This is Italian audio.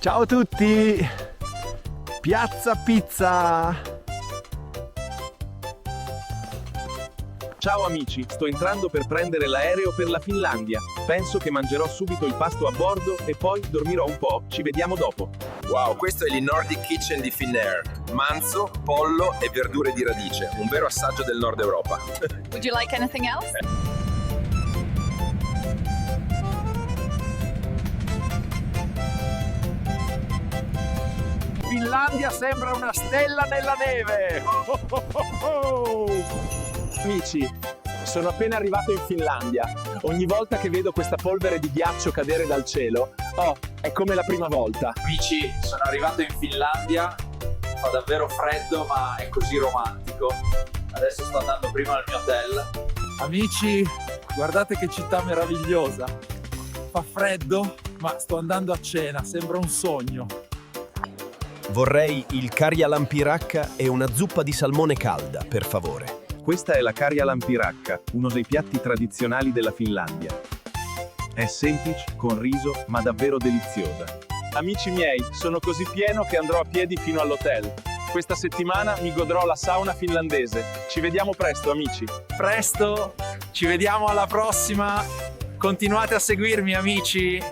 Ciao a tutti! Piazza Pizza! Ciao amici, sto entrando per prendere l'aereo per la Finlandia. Penso che mangerò subito il pasto a bordo e poi dormirò un po'. Ci vediamo dopo. Wow, questo è il Nordic Kitchen di Finnair. Manzo, pollo e verdure di radice. Un vero assaggio del Nord Europa. Would you like anything else? Finlandia sembra una stella nella neve! Amici, sono appena arrivato in Finlandia. Ogni volta che vedo questa polvere di ghiaccio cadere dal cielo, è come la prima volta. Amici, sono arrivato in Finlandia, fa davvero freddo ma è così romantico. Adesso sto andando prima al mio hotel. Amici, guardate che città meravigliosa. Fa freddo, ma sto andando a cena, sembra un sogno. Vorrei il karjalanpirakka e una zuppa di salmone calda, per favore. Questa è la karjalanpirakka, uno dei piatti tradizionali della Finlandia. È semplice, con riso, ma davvero deliziosa. Amici miei, sono così pieno che andrò a piedi fino all'hotel. Questa settimana mi godrò la sauna finlandese. Ci vediamo presto, amici. Presto, ci vediamo alla prossima. Continuate a seguirmi, amici.